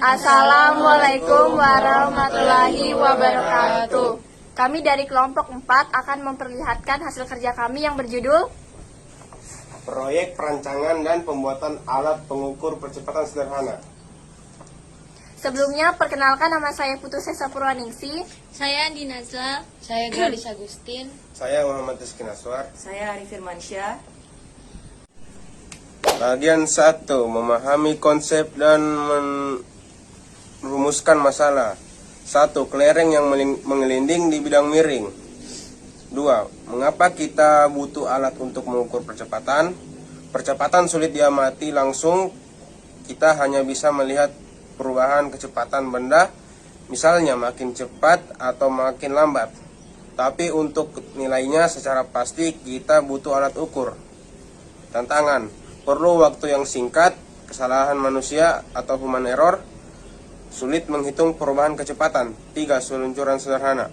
Assalamualaikum warahmatullahi wabarakatuh. Kami dari kelompok 4 akan memperlihatkan hasil kerja kami yang berjudul Proyek perancangan dan pembuatan alat pengukur percepatan sederhana. Sebelumnya, perkenalkan nama saya Putu Sesa Purwaningsih. Saya Andi Nazla. Saya Gadis Agustin. Saya Muhammad Rizky Naswar. Saya Arif Firmansyah. Bagian 1. Memahami konsep dan merumuskan masalah. 1. Kelereng yang menggelinding di bidang miring. 2. Mengapa kita butuh alat untuk mengukur percepatan? Percepatan sulit diamati langsung. Kita hanya bisa melihat perubahan kecepatan benda, misalnya makin cepat atau makin lambat. Tapi untuk nilainya secara pasti kita butuh alat ukur. Tantangan: perlu waktu yang singkat, kesalahan manusia atau human error, sulit menghitung perubahan kecepatan. 3. Seluncuran sederhana.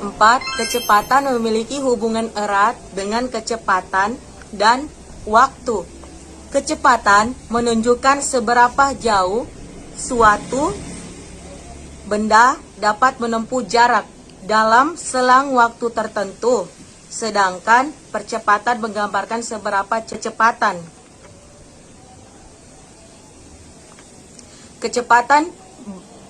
4. Kecepatan memiliki hubungan erat dengan kecepatan dan waktu. Kecepatan menunjukkan seberapa jauh suatu benda dapat menempuh jarak dalam selang waktu tertentu. Sedangkan percepatan menggambarkan seberapa kecepatan.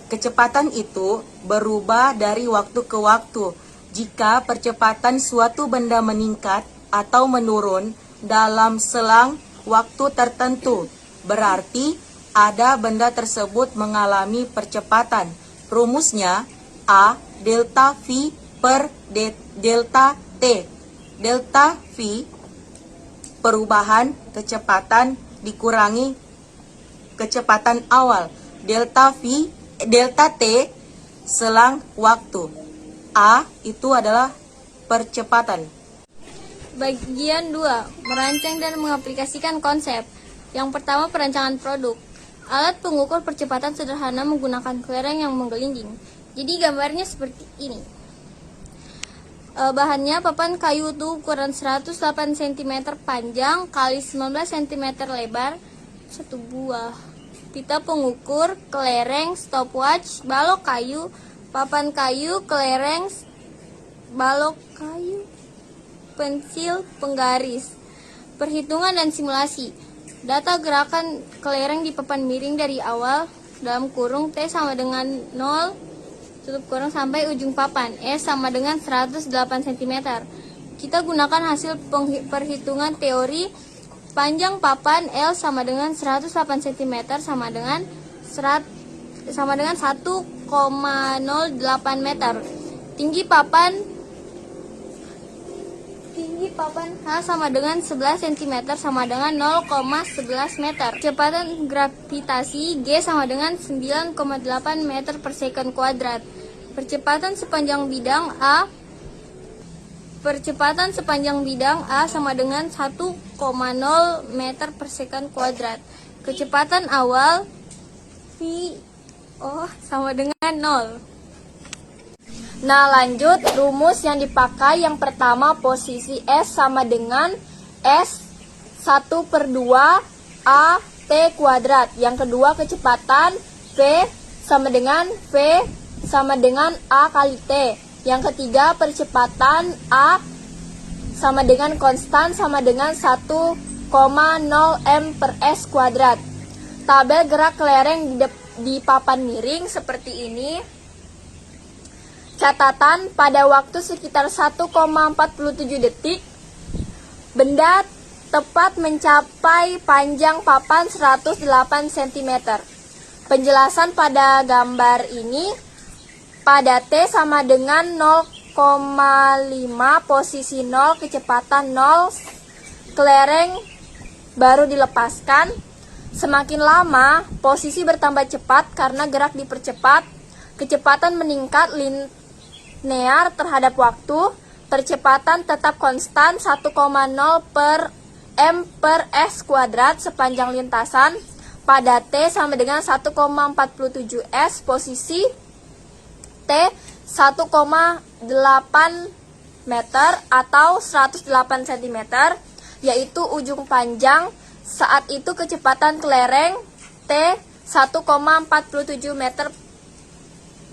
Kecepatan itu berubah dari waktu ke waktu. Jika percepatan suatu benda meningkat atau menurun dalam selang waktu tertentu, berarti ada benda tersebut mengalami percepatan. Rumusnya A delta V per delta T. Delta V perubahan kecepatan dikurangi kecepatan awal. Delta T selang waktu. A itu adalah percepatan. Bagian 2. Merancang dan mengaplikasikan konsep. Yang pertama, perancangan produk. Alat pengukur percepatan sederhana menggunakan kelereng yang menggelinding. Jadi gambarnya seperti ini. Bahannya papan kayu tuh ukuran 108 cm panjang kali 19 cm lebar, 1 buah. Pita pengukur, kelereng, stopwatch, balok kayu, papan kayu, kelereng, balok kayu, pensil, penggaris. Perhitungan dan simulasi. Data gerakan kelereng di papan miring dari awal dalam kurung T sama dengan 0 tutup kurung sampai ujung papan, S sama dengan 108 cm. Kita gunakan hasil perhitungan teori. Panjang papan L sama dengan 108 cm sama dengan 1,08 meter. Tinggi papan H sama dengan 11 cm sama dengan 0,11 meter. Kecepatan gravitasi G sama dengan 9,8 meter per second kuadrat. Percepatan sepanjang bidang A sama dengan 1,0 meter per second kuadrat. Kecepatan awal V sama dengan 0. Nah, lanjut rumus yang dipakai. Yang pertama, posisi S sama dengan S 1/2 A T kuadrat. Yang kedua, kecepatan V sama dengan V sama dengan A kali T. Yang ketiga, percepatan A sama dengan konstan sama dengan 1,0 M per S kuadrat. Tabel gerak kelereng di papan miring seperti ini. Catatan, pada waktu sekitar 1,47 detik, benda tepat mencapai panjang papan 108 cm. Penjelasan pada gambar ini, pada T sama dengan 0,5, posisi 0, kecepatan 0, kelereng baru dilepaskan. Semakin lama, posisi bertambah cepat karena gerak dipercepat. Kecepatan meningkat linear terhadap waktu. Percepatan tetap konstan 1,0 per M per S kuadrat sepanjang lintasan. Pada T sama dengan 1,47 S, posisi T 1,8 meter atau 108 cm, yaitu ujung panjang. Saat itu kecepatan kelereng T 1,47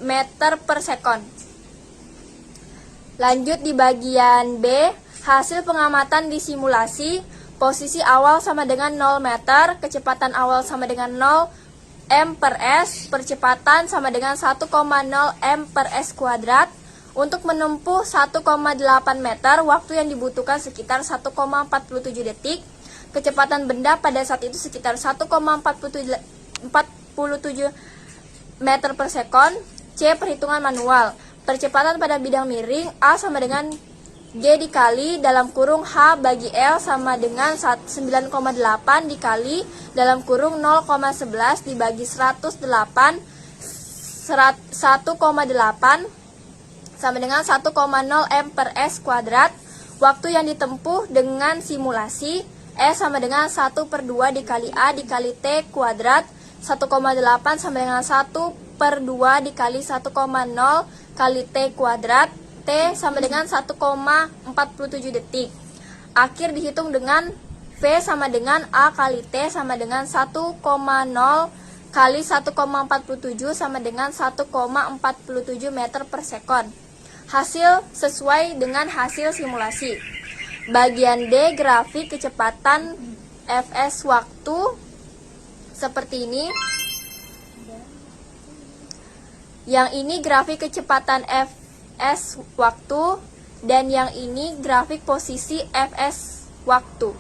meter per sekon. Lanjut di bagian B, hasil pengamatan di simulasi, posisi awal sama dengan 0 meter, kecepatan awal sama dengan 0 m per s, percepatan sama dengan 1,0 m per s kuadrat. Untuk menempuh 1,8 meter, waktu yang dibutuhkan sekitar 1,47 detik. Kecepatan benda pada saat itu sekitar 1,47 meter per sekon. C. Perhitungan manual. Percepatan pada bidang miring A sama dengan G dikali dalam kurung H bagi L sama dengan 9,8 dikali dalam kurung 0,11 dibagi 108 1,8 sama dengan 1,0 m per s kuadrat. Waktu yang ditempuh dengan simulasi S sama dengan 1/2 dikali A dikali T kuadrat. 1,8 sama dengan 1/2 dikali 1,0 kali T kuadrat. T sama dengan 1,47 detik. Akhir dihitung dengan V sama dengan A kali T sama dengan 1,0 kali 1,47 sama dengan 1,47 meter per sekon. Hasil sesuai dengan hasil simulasi. Bagian D, grafik kecepatan Fs waktu seperti ini. Yang ini grafik kecepatan Fs waktu dan yang ini grafik posisi Fs waktu.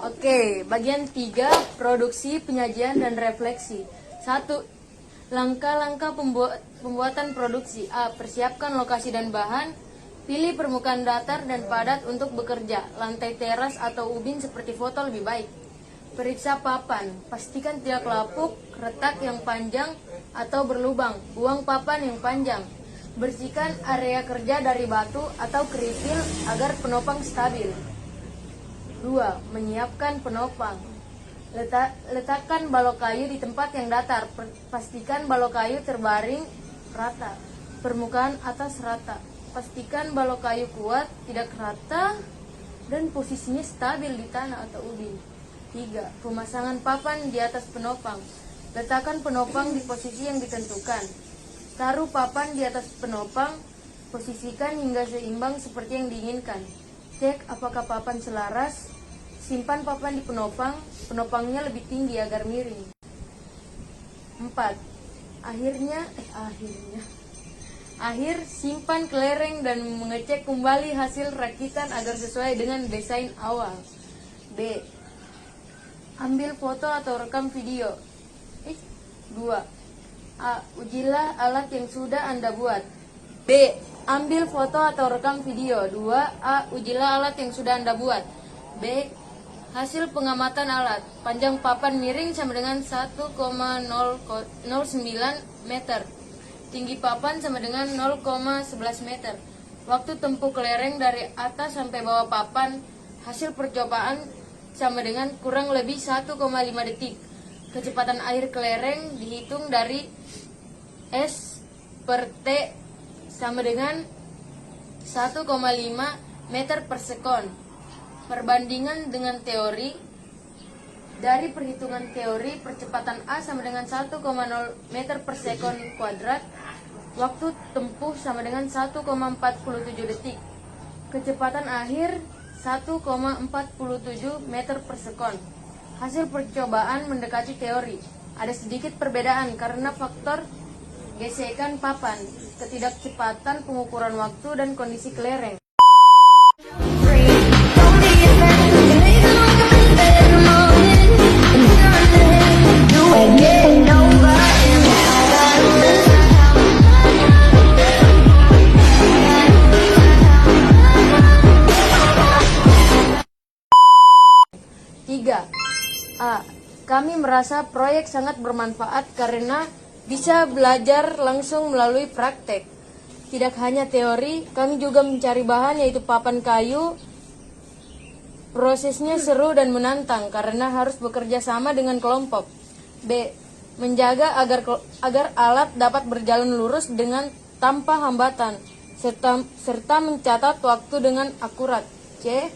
Oke, bagian 3, produksi, penyajian, dan refleksi. 1. Langkah-langkah pembuatan produksi. A. Persiapkan lokasi dan bahan. Pilih permukaan datar dan padat untuk bekerja. Lantai teras atau ubin seperti foto lebih baik. Periksa papan. Pastikan tidak lapuk, retak yang panjang, atau berlubang. Buang papan yang panjang. Bersihkan area kerja dari batu atau kerikil agar penopang stabil. 2. Menyiapkan penopang. Letakkan balok kayu di tempat yang datar. Pastikan balok kayu terbaring rata. Permukaan atas rata. Pastikan balok kayu kuat, tidak rata, dan posisinya stabil di tanah atau ubin. 3. Pemasangan papan di atas penopang. Letakkan penopang di posisi yang ditentukan. Taruh papan di atas penopang. Posisikan hingga seimbang seperti yang diinginkan. Cek apakah papan selaras. Simpan papan di penopang. Penopangnya lebih tinggi agar miring. 4. Akhir, simpan kelereng dan mengecek kembali hasil rakitan agar sesuai dengan desain awal. B. Ambil foto atau rekam video. 2. A. Ujilah alat yang sudah Anda buat. B. Ambil foto atau rekam video. 2. A. Ujilah alat yang sudah Anda buat. B. Hasil pengamatan alat. Panjang papan miring sama dengan 1,009 meter. Tinggi papan sama dengan 0,11 meter. Waktu tempuh kelereng dari atas sampai bawah papan. Hasil percobaan sama dengan kurang lebih 1,5 detik. Kecepatan air kelereng dihitung dari S per T sama dengan 1,5 meter per sekon. Perbandingan dengan teori. Dari perhitungan teori, percepatan A sama dengan 1,0 meter per sekon kuadrat. Waktu tempuh sama dengan 1,47 detik. Kecepatan akhir 1,47 meter per sekon. Hasil percobaan mendekati teori. Ada sedikit perbedaan karena faktor gesekan papan, ketidakcepatan pengukuran waktu, dan kondisi kelereng. A. Kami merasa proyek sangat bermanfaat karena bisa belajar langsung melalui praktek. Tidak hanya teori, kami juga mencari bahan yaitu papan kayu. Prosesnya seru dan menantang karena harus bekerja sama dengan kelompok. B. Menjaga agar alat dapat berjalan lurus dengan tanpa hambatan, serta mencatat waktu dengan akurat. C.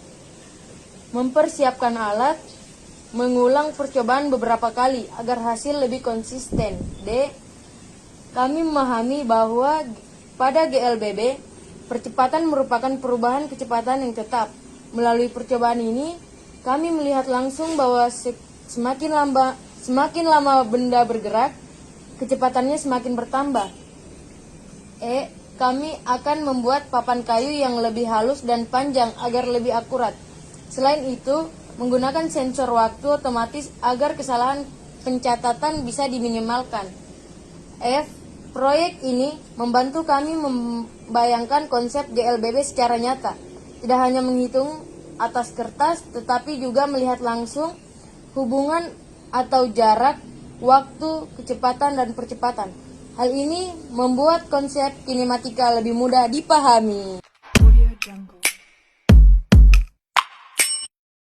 Mempersiapkan alat. mengulang percobaan beberapa kali agar hasil lebih konsisten. D. Kami memahami bahwa pada GLBB, percepatan merupakan perubahan kecepatan yang tetap. Melalui percobaan ini, kami melihat langsung bahwa semakin lama benda bergerak, kecepatannya semakin bertambah. E. Kami akan membuat papan kayu yang lebih halus dan panjang agar lebih akurat. Selain itu, menggunakan sensor waktu otomatis agar kesalahan pencatatan bisa diminimalkan. F. Proyek ini membantu kami membayangkan konsep GLBB secara nyata. Tidak hanya menghitung atas kertas, tetapi juga melihat langsung hubungan atau jarak, waktu, kecepatan, dan percepatan. Hal ini membuat konsep kinematika lebih mudah dipahami.